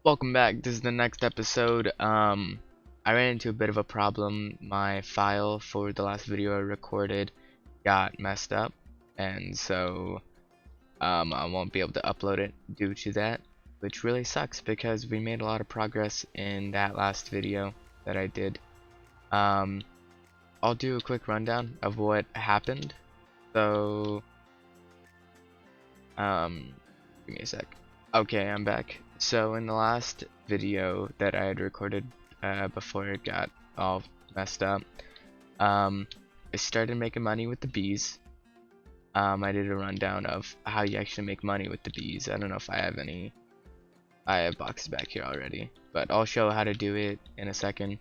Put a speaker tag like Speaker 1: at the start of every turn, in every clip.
Speaker 1: Welcome back. This is the next episode. I ran into a bit of a problem. My file for the last video I recorded got messed up, and so I won't be able to upload it due to that, which really sucks because we made a lot of progress in that last video that I did. I'll do a quick rundown of what happened. So, give me a sec. Okay, I'm back. So in the last video that I had recorded before it got all messed up, I started making money with the bees. I did a rundown of how you actually make money with the bees. I don't know if I have any. I have boxes back here already, but I'll show how to do it in a second.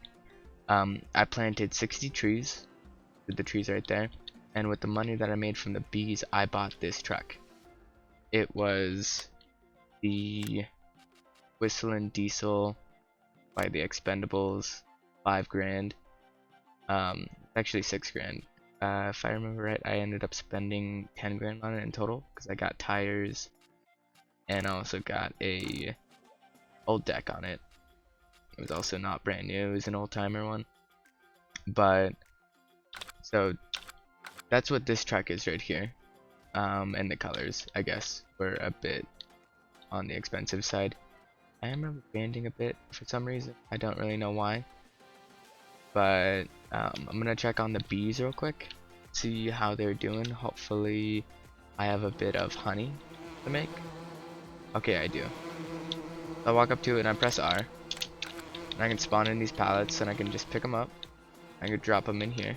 Speaker 1: I planted 60 trees, with the trees right there, and with the money that I made from the bees, I bought this truck. It was the Whistling Diesel by the Expendables, 5 grand. Actually 6 grand. If I remember right, I ended up spending 10 grand on it in total because I got tires and I also got a old deck on it. It was also not brand new, it was an old timer one. But so that's what this truck is right here. And the colors, I guess, were a bit on the expensive side. I am banding a bit for some reason. I don't really know why. But I'm gonna check on the bees real quick, see how they're doing. Hopefully I have a bit of honey to make. Okay, I do. I walk up to it and I press R, and I can spawn in these pallets and I can just pick them up. I can drop them in here,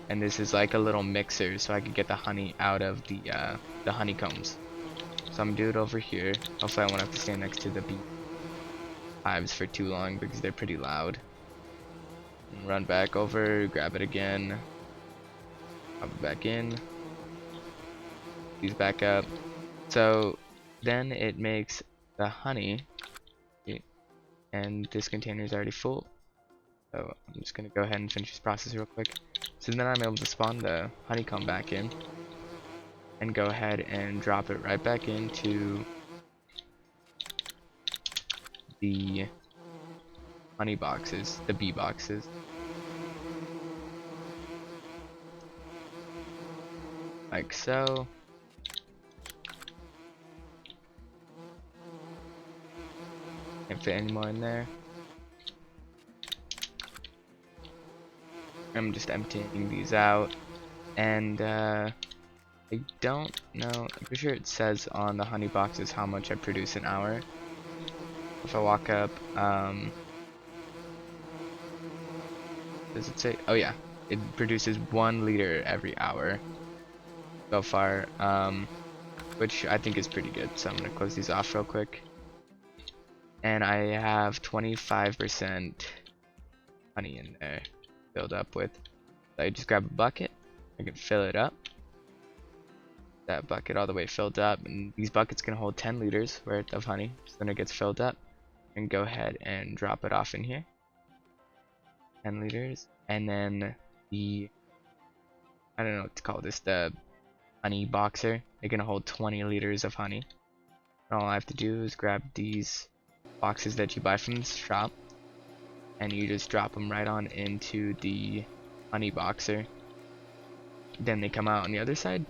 Speaker 1: and this is like a little mixer so I can get the honey out of the honeycombs. So I'm gonna do it over here. Hopefully I won't have to stand next to the bee hives for too long because they're pretty loud. And run back over, grab it again, pop it back in, these back up. So then it makes the honey, and this container is already full. So I'm just gonna go ahead and finish this process real quick. So then I'm able to spawn the honeycomb back in and go ahead and drop it right back into the honey boxes, the bee boxes. Like so. Can't fit any more in there. I'm just emptying these out, and I don't know, I'm pretty sure it says on the honey boxes how much I produce an hour. If I walk up, does it say? Oh yeah, it produces 1 liter every hour so far, which I think is pretty good. So I'm gonna close these off real quick, and I have 25% honey in there filled up with. So I just grab a bucket, I can fill it up. That bucket all the way filled up, and these buckets can hold 10 liters worth of honey. So then it gets filled up, and go ahead and drop it off in here. 10 liters, and then the, I don't know what to call this, the honey boxer, they're gonna hold 20 liters of honey. And all I have to do is grab these boxes that you buy from the shop, and you just drop them right on into the honey boxer. Then they come out on the other side,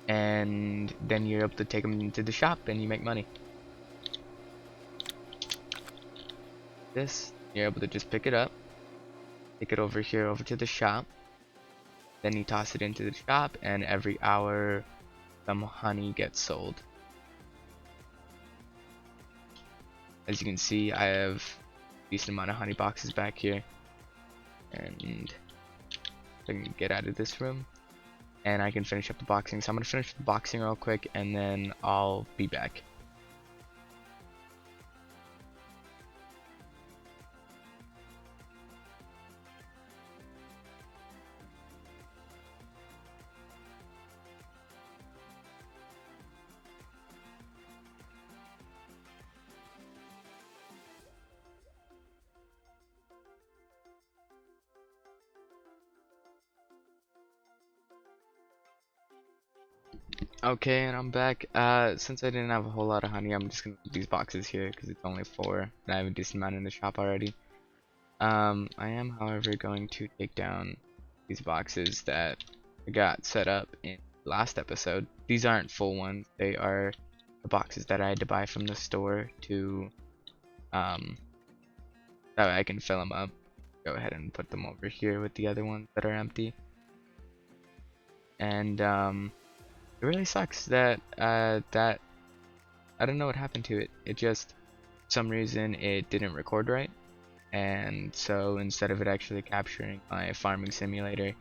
Speaker 1: and then you're able to take them into the shop and you make money. This, you're able to just pick it up, take it over here over to the shop, then you toss it into the shop, and every hour some honey gets sold. As you can see, I have a decent amount of honey boxes back here, and I can get out of this room and I can finish up the boxing. So I'm gonna finish the boxing real quick and then I'll be back. Okay, and I'm back. Since I didn't have a whole lot of honey, I'm just gonna put these boxes here because it's only 4, and I have a decent amount in the shop already. I am, however, going to take down these boxes that I got set up in last episode. These aren't full ones. They are the boxes that I had to buy from the store to, that way I can fill them up. Go ahead and put them over here with the other ones that are empty. And, it really sucks that, that I don't know what happened to it. It just, for some reason, it didn't record right. And so instead of it actually capturing my farming simulator,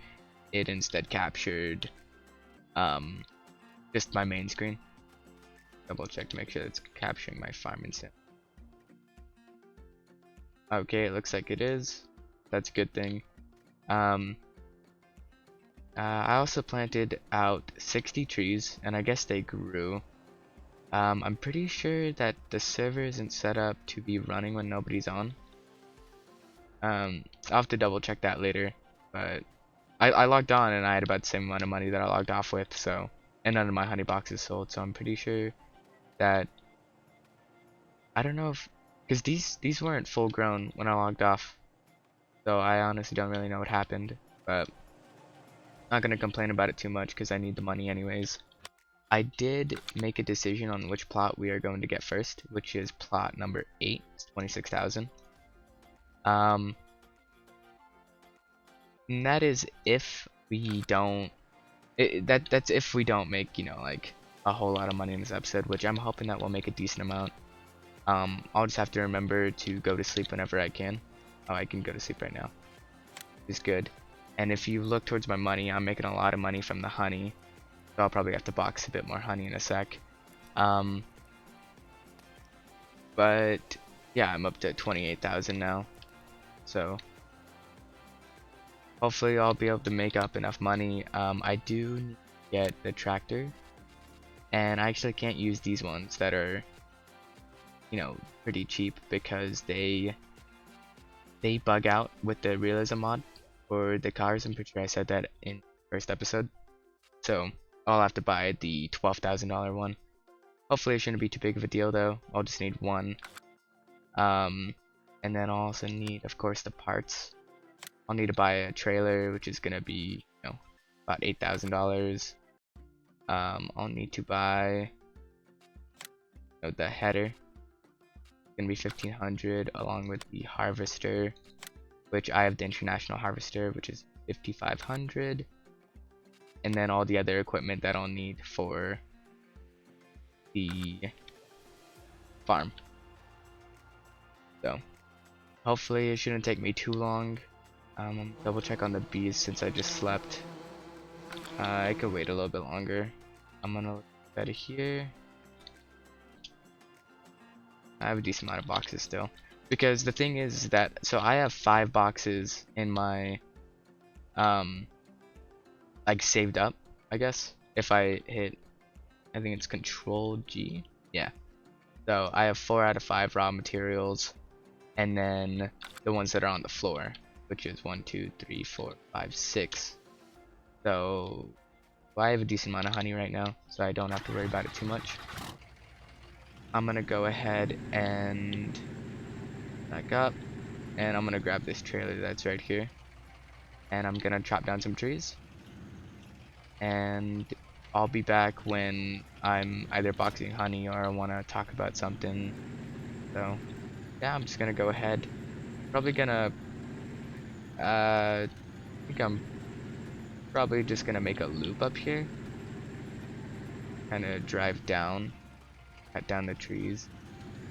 Speaker 1: it instead captured just my main screen. Double check to make sure it's capturing my farming sim. Okay, it looks like it is. That's a good thing. I also planted out 60 trees, and I guess they grew. I'm pretty sure that the server isn't set up to be running when nobody's on. I'll have to double check that later, but I logged on and I had about the same amount of money that I logged off with, so, and none of my honey boxes sold, so I'm pretty sure that, I don't know if, because these weren't full grown when I logged off, so I honestly don't really know what happened, but I'm not gonna complain about it too much because I need the money anyways. I did make a decision on which plot we are going to get first, which is plot number 8, it's 26,000. And that is if we don't, that's if we don't make, you know, like a whole lot of money in this episode, which I'm hoping that we'll make a decent amount. I'll just have to remember to go to sleep whenever I can. Oh, I can go to sleep right now. It's good. And if you look towards my money, I'm making a lot of money from the honey. So I'll probably have to box a bit more honey in a sec. But yeah, I'm up to 28,000 now. So hopefully I'll be able to make up enough money. I do need to get the tractor. And I actually can't use these ones that are, you know, pretty cheap because they bug out with the realism mod for the cars. I'm pretty sure I said that in the first episode. So I'll have to buy the $12,000 one. Hopefully it shouldn't be too big of a deal though. I'll just need one. And then I'll also need, of course, the parts. I'll need to buy a trailer, which is gonna be, you know, about $8,000. I'll need to buy, you know, the header. It's gonna be 1,500, along with the harvester, which I have the international harvester, which is 5,500. And then all the other equipment that I'll need for the farm. So hopefully it shouldn't take me too long. Double check on the bees since I just slept. I could wait a little bit longer. I'm gonna look at it here. I have a decent amount of boxes still. Because the thing is that, so I have 5 boxes in my, like saved up, I guess. If I hit, I think it's Control G. Yeah. So I have 4 out of 5 raw materials. And then the ones that are on the floor, which is 1, 2, 3, 4, 5, 6. So I have a decent amount of honey right now, so I don't have to worry about it too much. I'm gonna go ahead and back up, and I'm gonna grab this trailer that's right here, and I'm gonna chop down some trees, and I'll be back when I'm either boxing honey or I want to talk about something. So yeah, I'm just gonna go ahead. Probably gonna I think I'm probably just gonna make a loop up here, kind of drive down, cut down the trees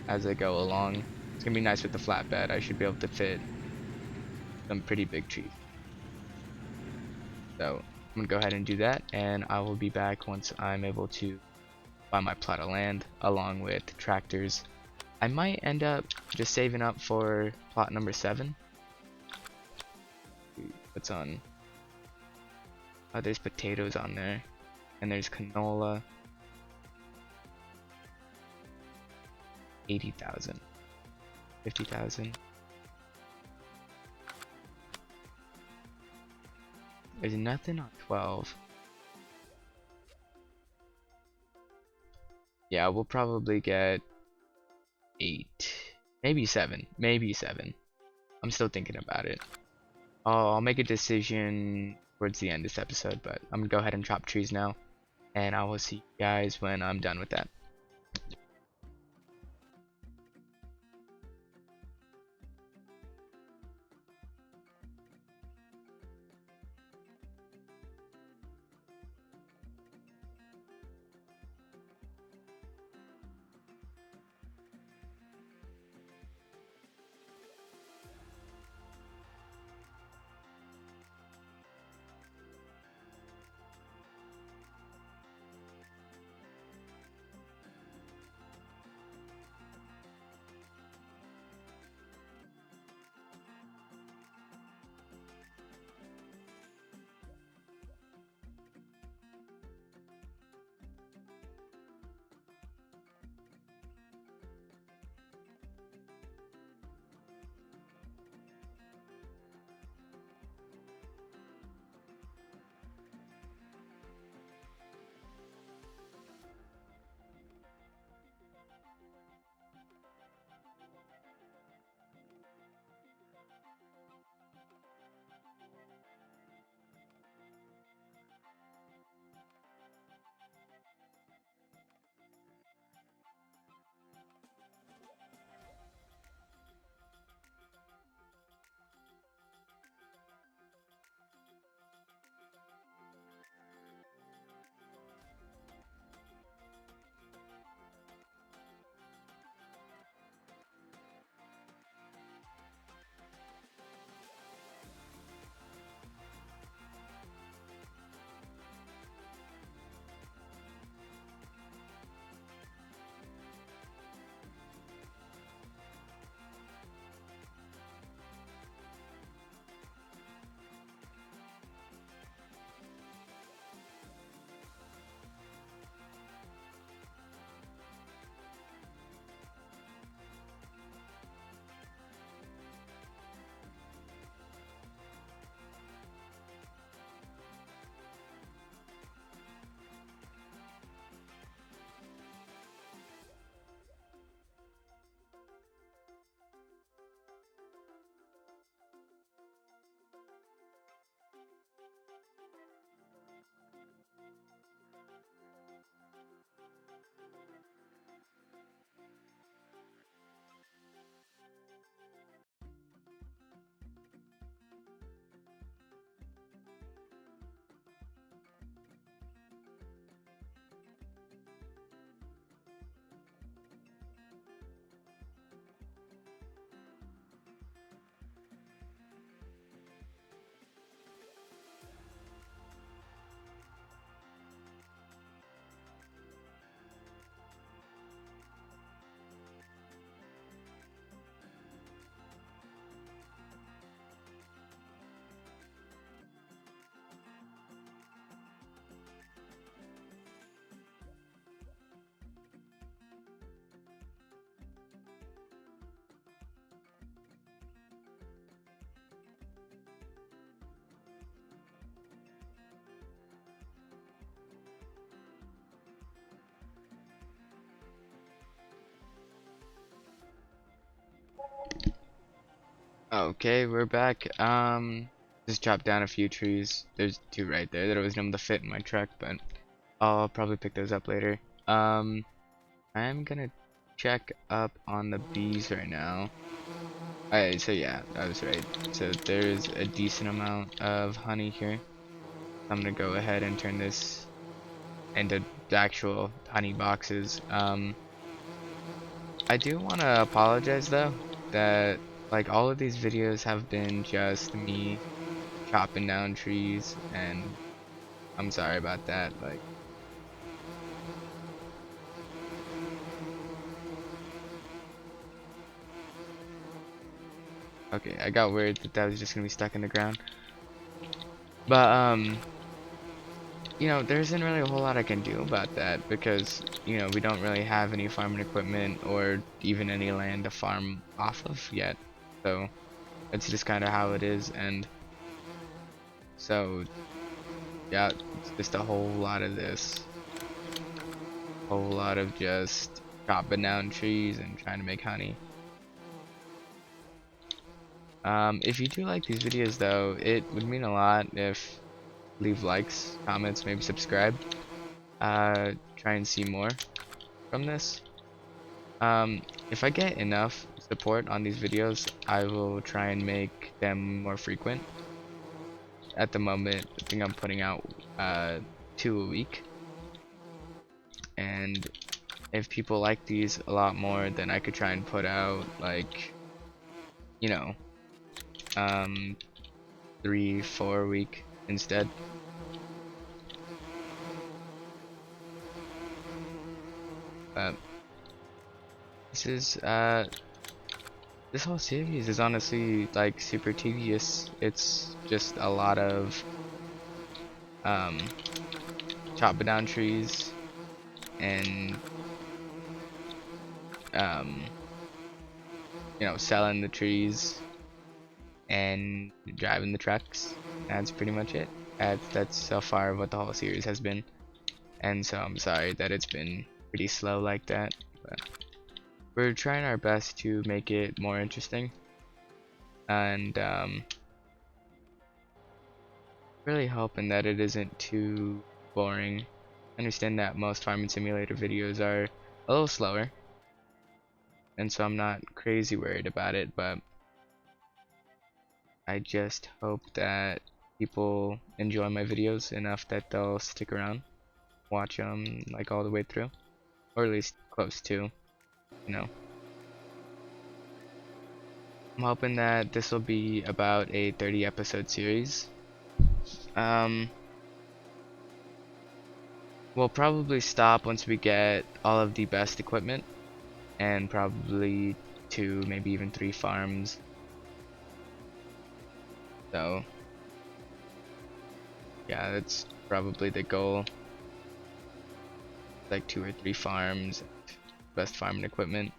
Speaker 1: as I go along. It's gonna be nice with the flatbed. I should be able to fit some pretty big trees. So I'm gonna go ahead and do that, and I will be back once I'm able to buy my plot of land along with tractors. I might end up just saving up for plot number 7. What's on? Oh, there's potatoes on there, and there's canola. 80,000, 50,000. There's nothing on 12. yeah, we'll probably get 8, maybe 7, maybe 7. I'm still thinking about it. I'll make a decision towards the end of this episode, but I'm gonna go ahead and chop trees now, and I will see you guys when I'm done with that. Okay, we're back. Just chopped down a few trees. There's 2 right there that I wasn't able to fit in my truck, but I'll probably pick those up later. I'm gonna check up on the bees right now. Alright, so yeah, I was right. So there's a decent amount of honey here. I'm gonna go ahead and turn this into actual honey boxes. I do want to apologize though that like all of these videos have been just me chopping down trees, and I'm sorry about that. Like, okay, I got worried that that was just gonna be stuck in the ground, but you know, there isn't really a whole lot I can do about that because, you know, we don't really have any farming equipment or even any land to farm off of yet. So it's just kind of how it is, and so yeah, it's just a whole lot of this. a whole lot of just chopping down trees and trying to make honey. If you do like these videos though, it would mean a lot if leave likes, comments, maybe subscribe. Try and see more from this. If I get enough support on these videos, I will try and make them more frequent. At the moment, I think I'm putting out 2 a week, and if people like these a lot more, then I could try and put out like, you know, 3, 4 a week instead. But this whole series is honestly like super tedious. It's just a lot of chopping down trees and selling the trees and driving the trucks. That's pretty much it. That's so far what the whole series has been, and so I'm sorry that it's been pretty slow like that, but we're trying our best to make it more interesting, and really hoping that it isn't too boring. I understand that most farming simulator videos are a little slower, and so I'm not crazy worried about it, but I just hope that people enjoy my videos enough that they'll stick around, watch them like all the way through, or at least close to, you know. I'm hoping that this will be about a 30 episode series. We'll probably stop once we get all of the best equipment, and probably 2, maybe even 3 farms. So yeah, that's probably the goal. Like 2 or 3 farms, best farming equipment,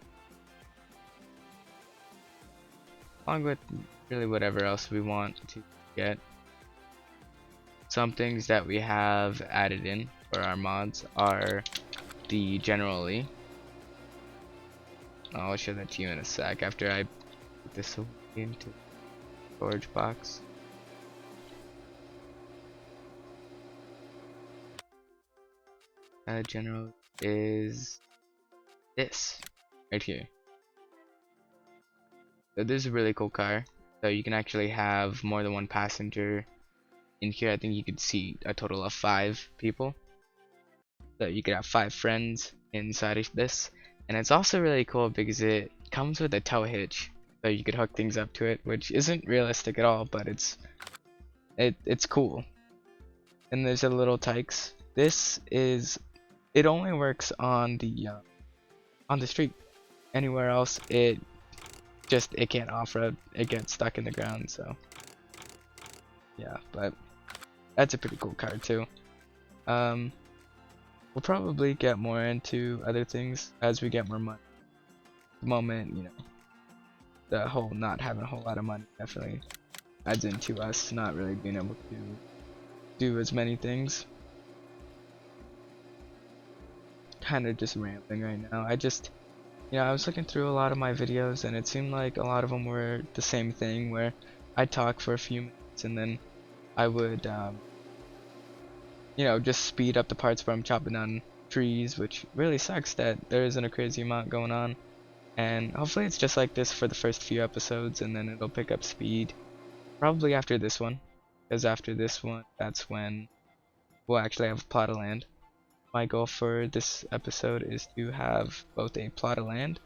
Speaker 1: along with really whatever else we want to get. Some things that we have added in for our mods are the generally. I'll show that to you in a sec after I put this away into the storage box. General is this right here. So this is a really cool car. So you can actually have more than one passenger in here. I think you could see a total of 5 people. So you could have 5 friends inside of this. And it's also really cool because it comes with a tow hitch. So you could hook things up to it, which isn't realistic at all, but it's cool. And there's a little Tykes. It only works on the street. Anywhere else it can't off-road. It gets stuck in the ground, so yeah, but that's a pretty cool car too. We'll probably get more into other things as we get more money. At the moment, the whole not having a whole lot of money definitely adds into us not really being able to do as many things. Kind of just rambling right now. I was looking through a lot of my videos and it seemed like a lot of them were the same thing, where I'd talk for a few minutes and then I would just speed up the parts where I'm chopping down trees, which really sucks that there isn't a crazy amount going on. And hopefully it's just like this for the first few episodes, and then it'll pick up speed probably after this one, because after this one, that's when we'll actually have a plot of land. My goal for this episode is to have both a plot of land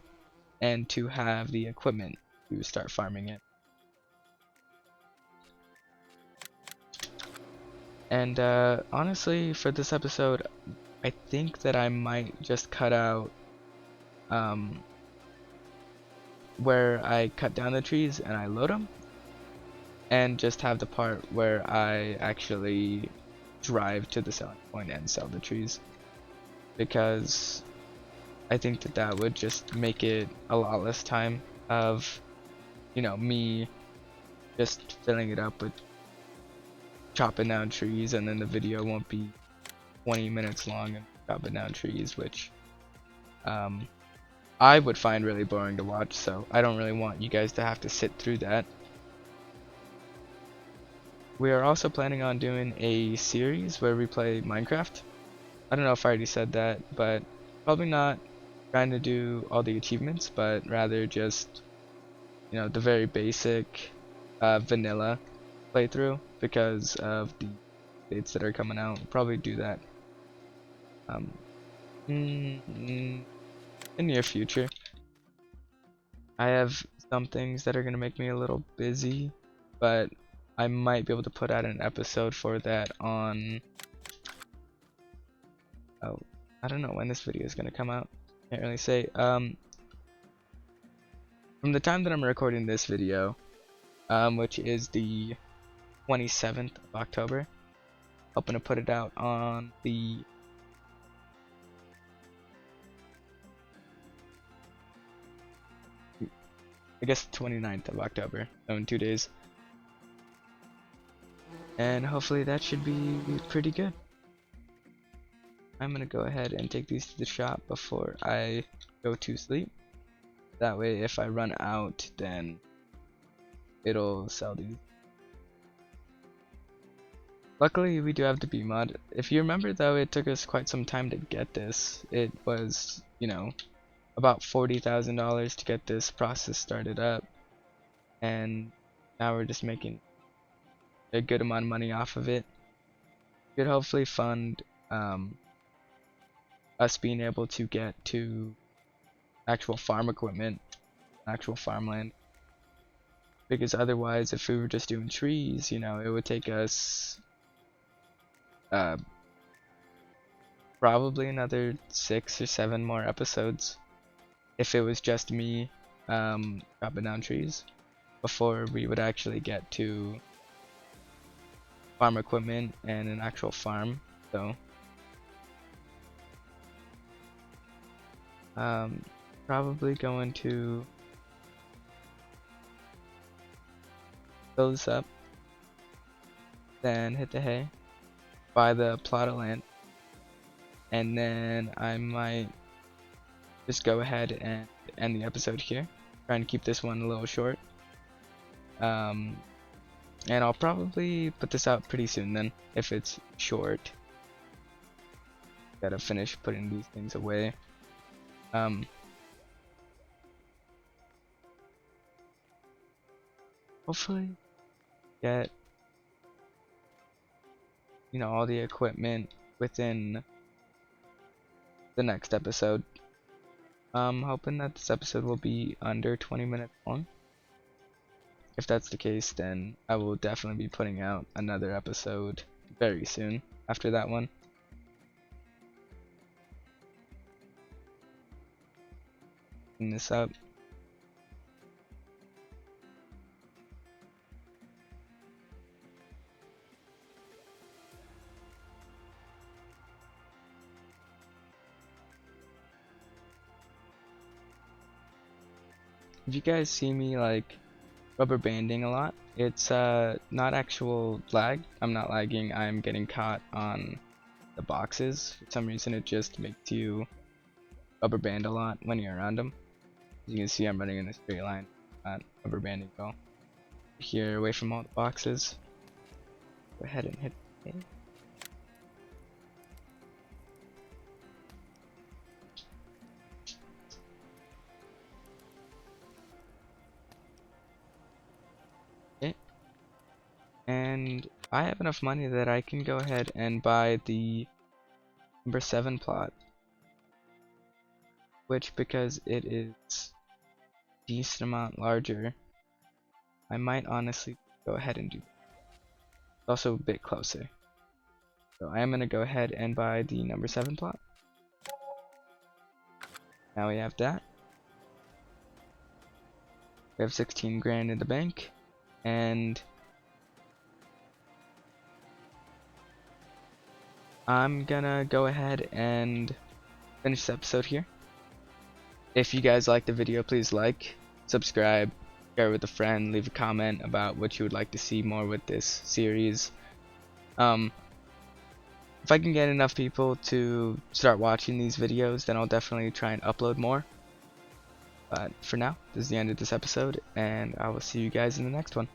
Speaker 1: and to have the equipment to start farming it. And honestly, for this episode, I think that I might just cut out where I cut down the trees and I load them, and just have the part where I actually drive to the selling point and sell the trees, because I think that would just make it a lot less time of me just filling it up with chopping down trees, and then the video won't be 20 minutes long and chopping down trees, which I would find really boring to watch, so I don't really want you guys to have to sit through that. We are also planning on doing a series where we play Minecraft. I don't know if I already said that, but probably not trying to do all the achievements, but rather just, the very basic vanilla playthrough because of the dates that are coming out. We'll probably do that in the near future. I have some things that are going to make me a little busy, but I might be able to put out an episode for that on, I don't know when this video is going to come out. Can't really say. From the time that I'm recording this video, which is the 27th of October, hoping to put it out on the I guess 29th of October, so in 2 days. And hopefully that should be pretty good. I'm gonna go ahead and take these to the shop before I go to sleep. That way if I run out, then it'll sell these. Luckily we do have the B mod. If you remember though, it took us quite some time to get this. It was, about $40,000 to get this process started up, and now we're just making a good amount of money off of it. Could hopefully fund us being able to get to actual farm equipment, actual farmland, because otherwise if we were just doing trees, it would take us probably another 6 or 7 more episodes if it was just me chopping down trees before we would actually get to farm equipment and an actual farm. So probably going to fill this up, then hit the hay, buy the plot of land, and then I might just go ahead and end the episode here, trying to keep this one a little short. And I'll probably put this out pretty soon then, if it's short. Gotta finish putting these things away. Hopefully get all the equipment within the next episode. I'm hoping that this episode will be under 20 minutes long. If that's the case, then I will definitely be putting out another episode very soon after that one. Clean this up. If you guys see me like rubber banding a lot, it's not actual lag. I'm not lagging, I'm getting caught on the boxes. For some reason it just makes you rubber band a lot when you're around them. As you can see, I'm running in a straight line, not rubber banding at all. Here, away from all the boxes. Go ahead and hit A. And I have enough money that I can go ahead and buy the number 7 plot, which, because it is a decent amount larger, I might honestly go ahead and do that. It's also a bit closer, so I am going to go ahead and buy the number 7 plot. Now we have that. We have 16 grand in the bank, and I'm gonna go ahead and finish the episode here. If you guys liked the video, please like, subscribe, share with a friend, leave a comment about what you would like to see more with this series. if I can get enough people to start watching these videos, then I'll definitely try and upload more. But for now, this is the end of this episode, and I will see you guys in the next one.